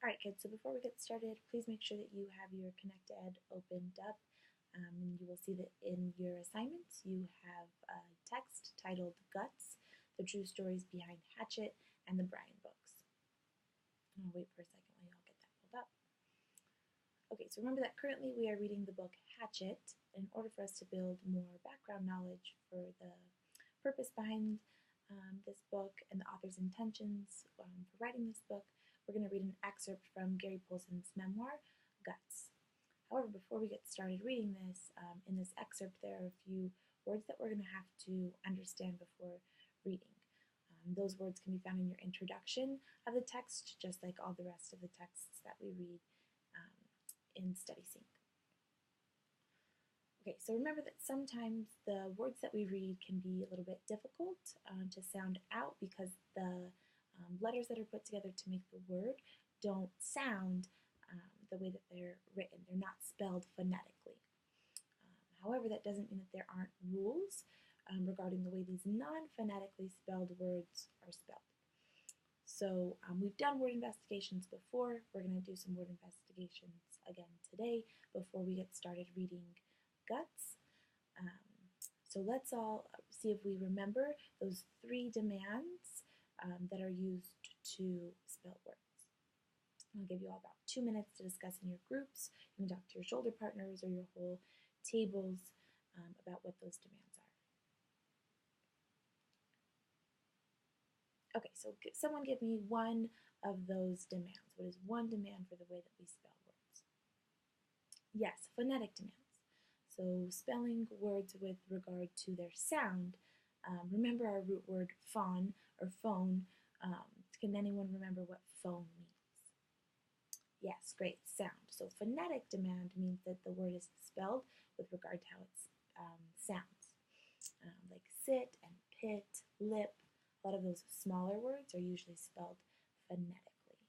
Alright kids, so before we get started, please make sure that you have your ConnectEd opened up. And you will see that in your assignments you have a text titled Guts, the True Stories Behind Hatchet, and the Brian books. I'll wait for a second while you all get that pulled up. Okay, so remember that currently we are reading the book Hatchet. In order for us to build more background knowledge for the purpose behind this book and the author's intentions for writing this book, we're going to read an excerpt from Gary Polson's memoir, Guts. However, before we get started reading this, in this excerpt there are a few words that we're going to have to understand before reading. Those words can be found in your introduction of the text, just like all the rest of the texts that we read in StudySync. Okay, so remember that sometimes the words that we read can be a little bit difficult to sound out because the letters that are put together to make the word don't sound the way that they're written. They're not spelled phonetically. However, that doesn't mean that there aren't rules regarding the way these non-phonetically spelled words are spelled. So we've done word investigations before. We're going to do some word investigations again today before we get started reading Guts. So let's all see if we remember those 3 demands that are used to spell words. I'll give you all about 2 minutes to discuss in your groups. You can talk to your shoulder partners or your whole tables about what those demands are. Okay, so someone give me one of those demands. What is one demand for the way that we spell words? Yes, phonetic demands. So spelling words with regard to their sound. Remember our root word fawn or phone. Can anyone remember what phone means? Yes, great, sound. So phonetic demand means that the word is spelled with regard to how it sounds. Like sit and pit, lip. A lot of those smaller words are usually spelled phonetically.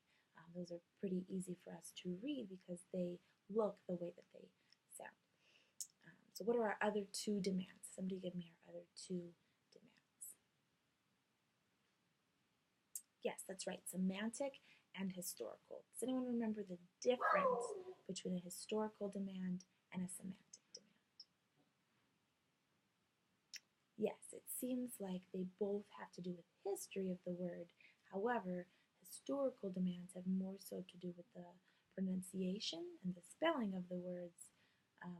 Those are pretty easy for us to read because they look the way that they sound. So what are our other 2 demands? Somebody give me our other 2 demands. Yes, that's right, semantic and historical. Does anyone remember the difference between a historical demand and a semantic demand? Yes, it seems like they both have to do with history of the word. However, historical demands have more so to do with the pronunciation and the spelling of the words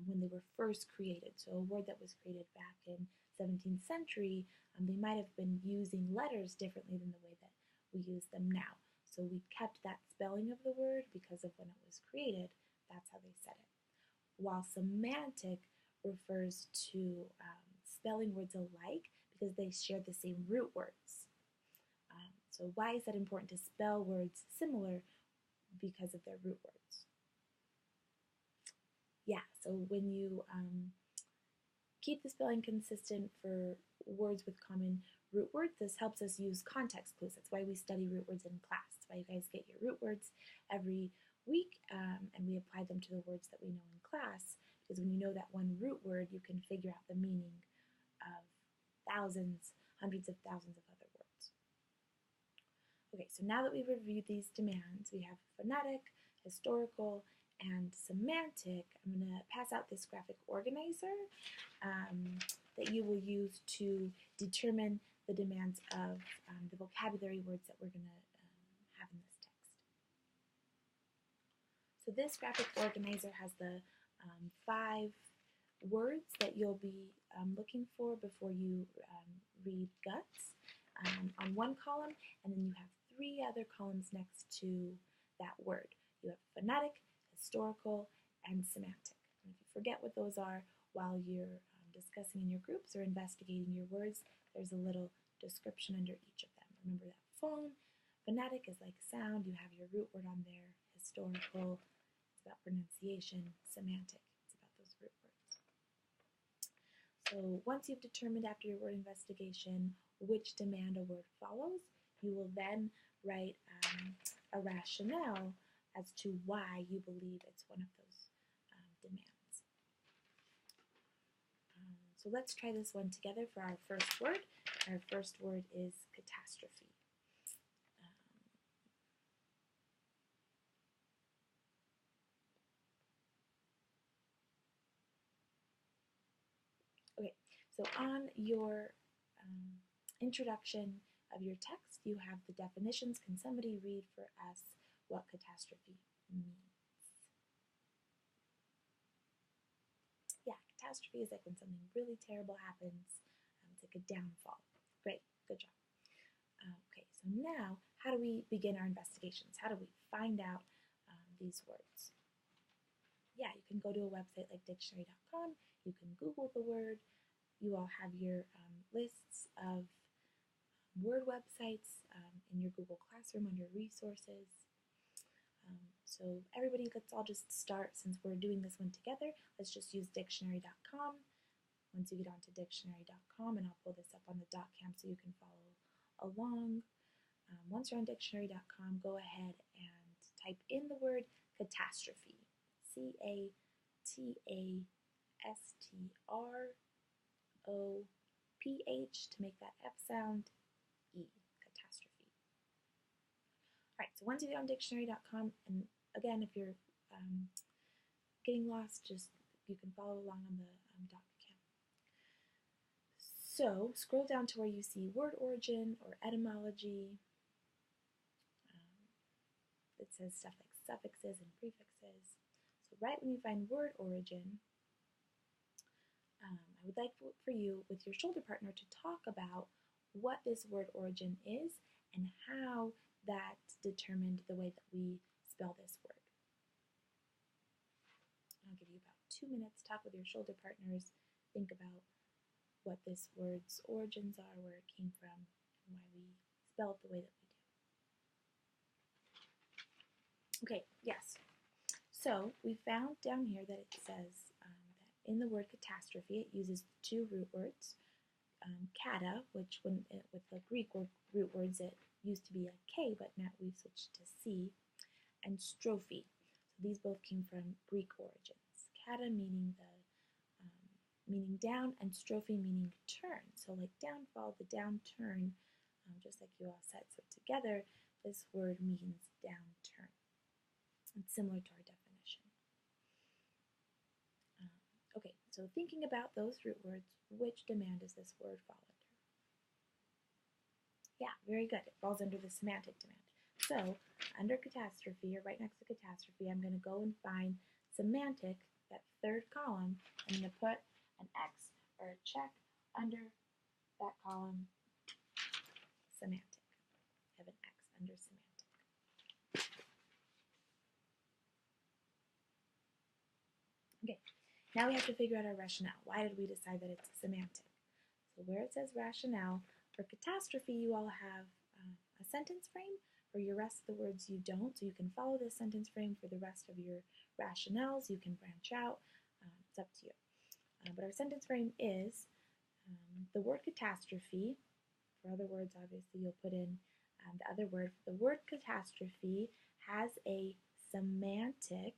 when they were first created. So a word that was created back in 17th century, they might have been using letters differently than the way that we use them now. So we kept that spelling of the word because of when it was created. That's how they said it. While semantic refers to spelling words alike because they share the same root words. So why is that important to spell words similar? Because of their root words. Yeah, so when you keep the spelling consistent for words with common root words, this helps us use context clues. That's why we study root words in class. That's why you guys get your root words every week, and we apply them to the words that we know in class, because when you know that one root word, you can figure out the meaning of thousands, hundreds of thousands of other words. Okay, so now that we've reviewed these demands, we have phonetic, historical, and semantic. I'm going to pass out this graphic organizer that you will use to determine the demands of the vocabulary words that we're going to have in this text. So this graphic organizer has the 5 words that you'll be looking for before you read Guts on one column, and then you have 3 other columns next to that word. You have phonetic, historical, and semantic. And if you forget what those are while you're discussing in your groups or investigating your words, there's a little description under each of them. Remember that phonetic is like sound, you have your root word on there. Historical, it's about pronunciation. Semantic, it's about those root words. So once you've determined after your word investigation which demand a word follows, you will then write a rationale as to why you believe it's one of those demands. So let's try this one together for our first word. Our first word is catastrophe. So on your introduction of your text, you have the definitions. Can somebody read for us what catastrophe means? Yeah, catastrophe is like when something really terrible happens. It's like a downfall. Great, good job. Okay, so now how do we begin our investigations? How do we find out these words? Yeah, you can go to a website like dictionary.com. You can Google the word. You all have your lists of word websites in your Google Classroom under resources. So everybody, let's all just start, since we're doing this one together, let's just use dictionary.com. Once you get onto dictionary.com, and I'll pull this up on the .cam so you can follow along. Once you're on dictionary.com, go ahead and type in the word catastrophe. C-A-T-A-S-T-R-O-P-H to make that F sound, E, catastrophe. Alright, so once you get on dictionary.com, and again, if you're getting lost, you can follow along on the .cam. So scroll down to where you see word origin or etymology. It says stuff like suffixes and prefixes. So right when you find word origin, I would like for you, with your shoulder partner, to talk about what this word origin is and how that determined the way that we spell this word. I'll give you about 2 minutes. Talk with your shoulder partners. Think about what this word's origins are, where it came from, and why we spell it the way that we do. Okay, yes. So we found down here that it says that in the word catastrophe, it uses two root words. Kata, which with the Greek root words, it used to be a K, but now we've switched to C, and strophe. So these both came from Greek origins. Kata meaning meaning down, and strophe meaning turn. So like downfall, the downturn, just like you all said. So together, this word means downturn. It's similar to our definition. Okay, so thinking about those root words, which demand does this word fall under? Yeah, very good. It falls under the semantic demand. So under catastrophe, or right next to catastrophe, I'm going to go and find semantic, that third column. I'm going to put an X or a check under that column, semantic. I have an X under semantic. Okay, now we have to figure out our rationale. Why did we decide that it's semantic? So where it says rationale, for catastrophe, you all have a sentence frame. For your rest of the words, you don't. So you can follow this sentence frame for the rest of your rationales. You can branch out. It's up to you. But our sentence frame is the word catastrophe. For other words, obviously, you'll put in the other word. The word catastrophe has a semantic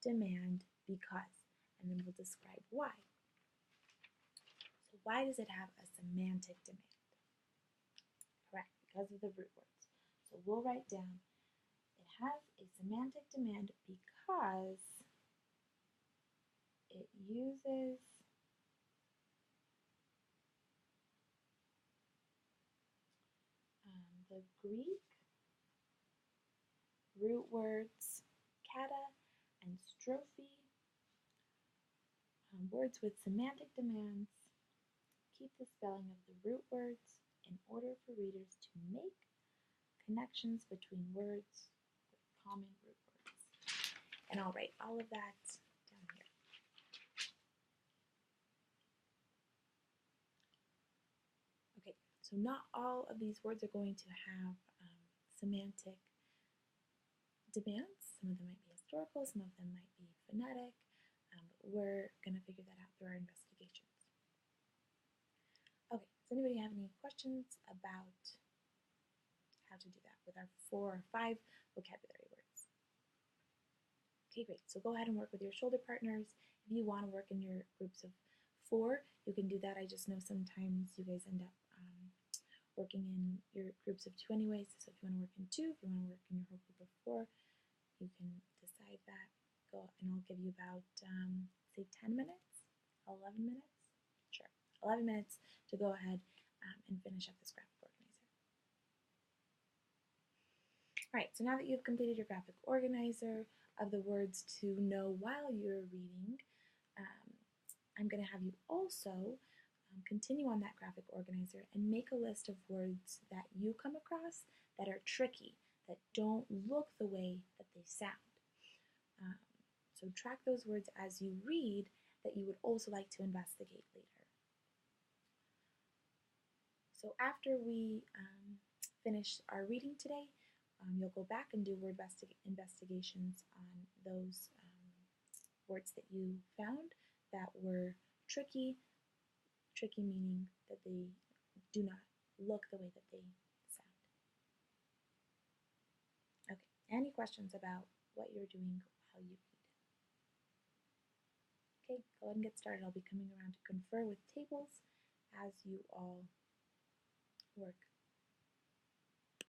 demand because, and then we'll describe why. So why does it have a semantic demand? Correct, because of the root words. So we'll write down, it has a semantic demand because it uses the Greek root words kata and strophe. Words with semantic demands keep the spelling of the root words in order for readers to make connections between words with common root words. And I'll write all of that down here. Okay, so not all of these words are going to have semantic demands. Some of them might be historical, some of them might be phonetic, but we're going to figure that out through our investigations. Okay, does anybody have any questions about how to do that with our 4 or 5 vocabulary words? Okay, great. So go ahead and work with your shoulder partners. If you want to work in your groups of 4, you can do that. I just know sometimes you guys end up working in your groups of 2 anyways. So if you want to work in 2, if you want to work in your whole group of 4, you can decide that. Go, and I'll give you about, say 10 minutes, 11 minutes? Sure, 11 minutes to go ahead and finish up this graphic organizer. All right, so now that you've completed your graphic organizer of the words to know while you're reading, I'm going to have you also continue on that graphic organizer and make a list of words that you come across that are tricky, that don't look the way that they sound. So track those words as you read that you would also like to investigate later. So after we finish our reading today, you'll go back and do word investigations on those words that you found that were tricky meaning that they do not look the way that they sound. Okay, any questions about what you're doing while you read? Okay, go ahead and get started. I'll be coming around to confer with tables as you all work